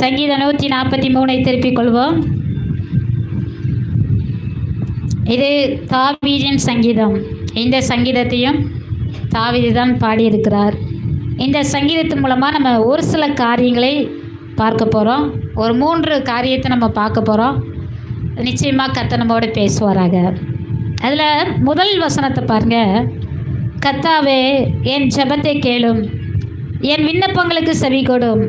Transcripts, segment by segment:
சங்கீதம் 143 திருப்பிக் கொள்வோம். இது தாவீதின் சங்கீதம். இந்த சங்கீதத்தையும் தாவீது தான் பாடியிருக்கிறார். இந்த சங்கீதத்தின் மூலமாக நம்ம ஒரு சில காரியங்களை பார்க்க போகிறோம். ஒரு 3 காரியத்தை நம்ம பார்க்க போகிறோம். நிச்சயமாக கர்த்தர் நம்மோடு பேசுவாராக. அதில் முதல் வசனத்தை பாருங்கள். கர்த்தாவே, என் ஜெபத்தை கேளும், என் விண்ணப்பங்களுக்கு செவி கொடும்.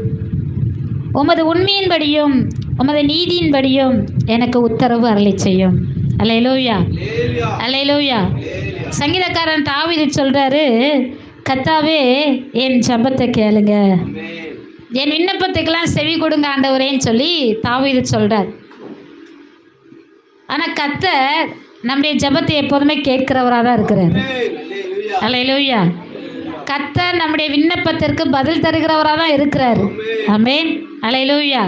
உமது உண்மையின்படியும் உமது நீதியின்படியும் எனக்கு உத்தரவு அருளி செய்யும். அல்லேலூயா, அல்லேலூயா. சங்கீதக்காரன் தாவீது சொல்கிறாரு, கர்த்தாவே என் ஜெபத்தை கேளுங்க, என் விண்ணப்பத்துக்கெல்லாம் செவி கொடுங்க ஆண்டவரேன்னு சொல்லி தாவீது சொல்கிறார். ஆனால் கர்த்தர் நம்முடைய ஜெபத்தை எப்போதுமே கேட்கிறவராக தான் இருக்கிறார். அல்லேலூயா. கர்த்தர் நம்முடைய விண்ணப்பத்திற்கு பதில் தருகிறவராக தான் இருக்கிறார். ஆமென். அல்லேலூயா.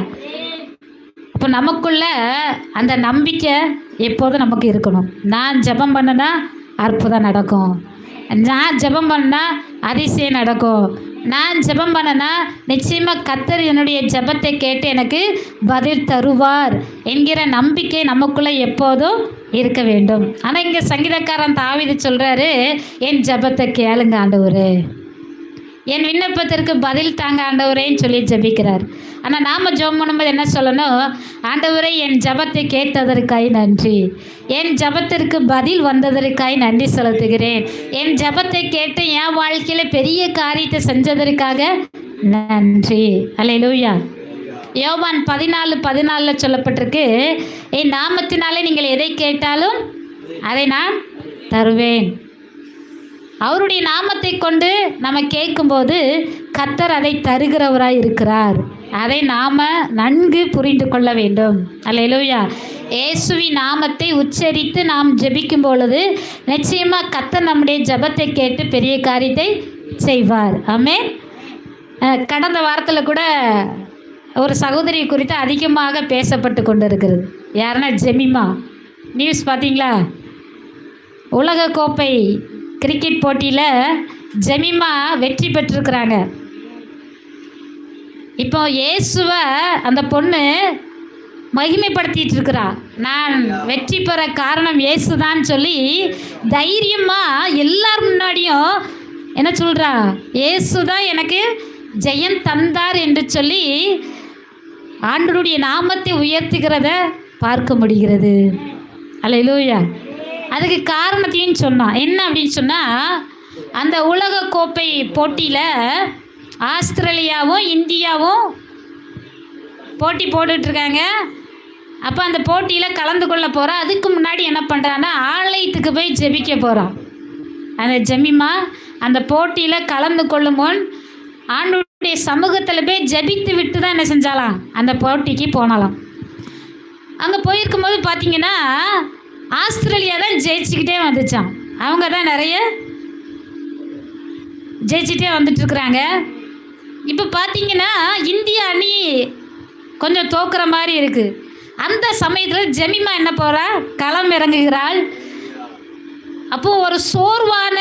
அப்போ நமக்குள்ள அந்த நம்பிக்கை எப்போதும் நமக்கு இருக்கணும். நான் ஜெபம் பண்ணனா அற்புதம் நடக்கும், நான் ஜெபம் பண்ணால் அதிசயம் நடக்கும், நான் ஜெபம் பண்ணனா நிச்சயமாக கர்த்தர் என்னுடைய ஜெபத்தை கேட்டு எனக்கு பதில் தருவார் என்கிற நம்பிக்கை நமக்குள்ளே எப்போதும் இருக்க வேண்டும். ஆனால் இங்கே சங்கீதக்காரன் தாவீது சொல்கிறாரு, என் ஜெபத்தை கேளுங்க ஆண்டவரே, என் விண்ணப்பத்திற்கு பதில் தாங்க ஆண்டவரேன்னு சொல்லி ஜெபிக்கிறார். ஆனால் நாம் ஜெபம் பண்ணும்போது என்ன சொல்லணும்? ஆண்டவரே, என் ஜெபத்தை கேட்டதற்காய் நன்றி, என் ஜெபத்திற்கு பதில் வந்ததற்காய் நன்றி செலுத்துகிறேன், என் ஜெபத்தை கேட்டு என் வாழ்க்கையில் பெரிய காரியத்தை செஞ்சதற்காக நன்றி. அல்லேலூயா. யோவான் 14:14 சொல்லப்பட்டிருக்கு, என் நாமத்தினாலே நீங்கள் எதை கேட்டாலும் அதை நான் தருவேன். அவருடைய நாமத்தை கொண்டு நம்ம கேட்கும்போது கர்த்தர் அதை தருகிறவராய் இருக்கிறார். அதை நாம் நன்கு புரிந்து கொள்ள வேண்டும். அல்லேலூயா. இயேசுவின் நாமத்தை உச்சரித்து நாம் ஜெபிக்கும் பொழுது நிச்சயமாக கர்த்தர் நம்முடைய ஜெபத்தை கேட்டு பெரிய காரியத்தை செய்வார். ஆமென். கடந்த வாரத்தில் கூட ஒரு சகோதரி குறித்து அதிகமாக பேசப்பட்டு கொண்டு இருக்கிறது. யாருன்னா ஜெமிமா. நியூஸ் பார்த்தீங்களா? உலக கோப்பை கிரிக்கெட் போட்டியில் ஜெமிமா வெற்றி பெற்றிருக்கிறாங்க. இப்போ இயேசுவை அந்த பொண்ணு மகிமைப்படுத்திட்டு இருக்கிறா. நான் வெற்றி பெற காரணம் இயேசு தான் சொல்லி தைரியமாக எல்லார் முன்னாடியும் என்ன சொல்கிறா? இயேசு தான் எனக்கு ஜெயம் தந்தார் என்று சொல்லி ஆண்டவருடைய நாமத்தை உயர்த்துகிறத பார்க்க முடிகிறது. அல்லேலூயா. அதுக்கு காரணத்தையும் சொன்னான். என்ன அப்படின்னு சொன்னால், அந்த உலக கோப்பை போட்டியில் ஆஸ்திரேலியாவும் இந்தியாவும் போட்டி போட்டுட்ருக்காங்க. அப்போ அந்த போட்டியில் கலந்து கொள்ள போகிறான். அதுக்கு முன்னாடி என்ன பண்ணுறான்னா, ஆலயத்துக்கு போய் ஜெபிக்க போகிறான். அந்த ஜெமிமா அந்த போட்டியில் கலந்து கொள்ளும் முன் ஆண்டவருடைய சமூகத்தில் போய் ஜெபித்து விட்டு தான் என்ன செஞ்சாலாம், அந்த போட்டிக்கு போனாலாம். அங்கே போயிருக்கும்போது பார்த்தீங்கன்னா ஆஸ்திரேலியா தான் ஜெயிச்சுக்கிட்டே வந்துச்சான். அவங்க தான் நிறைய ஜெயிச்சுட்டே வந்துட்டுருக்குறாங்க. இப்போ பார்த்தீங்கன்னா இந்திய அணி கொஞ்சம் தோக்குற மாதிரி இருக்குது. அந்த சமயத்தில் ஜெமிமா என்ன போகிறா, களம் இறங்குகிறாள். அப்போது ஒரு சோர்வான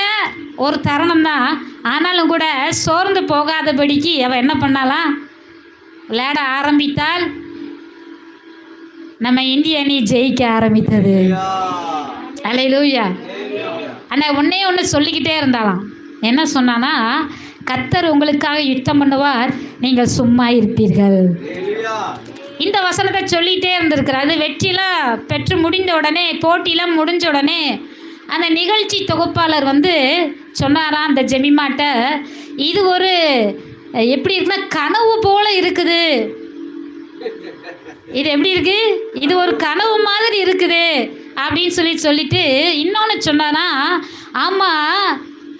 ஒரு தருணம் தான். ஆனாலும் கூட சோர்ந்து போகாதபடிக்கு அவள் என்ன பண்ணாலாம், விளையாட ஆரம்பித்தால் நம்ம இந்திய அணி ஜெயிக்க ஆரம்பித்தது. அல்லேலூயா. ஆனால் ஒன்று சொல்லிக்கிட்டே இருந்தாலாம். என்ன சொன்னான்னா, கர்த்தர் உங்களுக்காக யுத்தம் பண்ணுவார், நீங்கள் சும்மா இருப்பீர்கள். இந்த வசனத்தை சொல்லிகிட்டே இருந்திருக்கிறார். அது வெற்றிலாம் பெற்று முடிந்த உடனே, போட்டிலாம் முடிஞ்ச உடனே அந்த நிகழ்ச்சி தொகுப்பாளர் சொன்னாராம் அந்த ஜெமிமாட்ட, இது ஒரு எப்படி இருக்குன்னா கனவு போல இருக்குது. இது எப்படி இருக்கு? இது ஒரு கனவு மாதிரி இருக்குது அப்படின்னு சொல்லிட்டு இன்னொன்று சொன்னானா, ஆமாம்,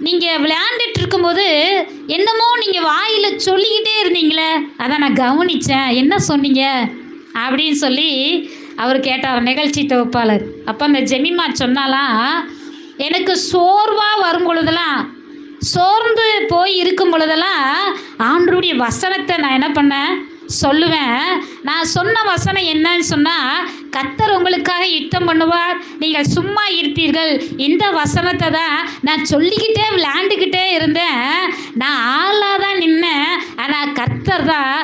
நீங்கள் விளையாண்டுட்டு இருக்கும்போது என்னமோ நீங்கள் வாயில் சொல்லிக்கிட்டே இருந்தீங்களே, அதான் நான் கவனித்தேன், என்ன சொன்னீங்க அப்படின்னு சொல்லி அவர் கேட்டார், நிகழ்ச்சி தொகுப்பாளர். அப்போ அந்த ஜெமிமா சொன்னாலாம், எனக்கு சோர்வாக வரும் பொழுதெல்லாம், சோர்ந்து போய் இருக்கும் பொழுதெல்லாம் ஆண்டவருடைய வசனத்தை நான் என்ன பண்ணேன் சொல்லுவேன். நான் சொன்ன வசனம் என்னன்னு சொன்னால், கர்த்தர் உங்களுக்காக யுத்தம் பண்ணுவார், நீங்கள் சும்மா இருப்பீர்கள். இந்த வசனத்தை தான் நான் சொல்லிக்கிட்டே விளையாண்டுக்கிட்டே இருந்தேன். நான் ஆளாக தான் நின்னேன், ஆனால் கர்த்தர் தான்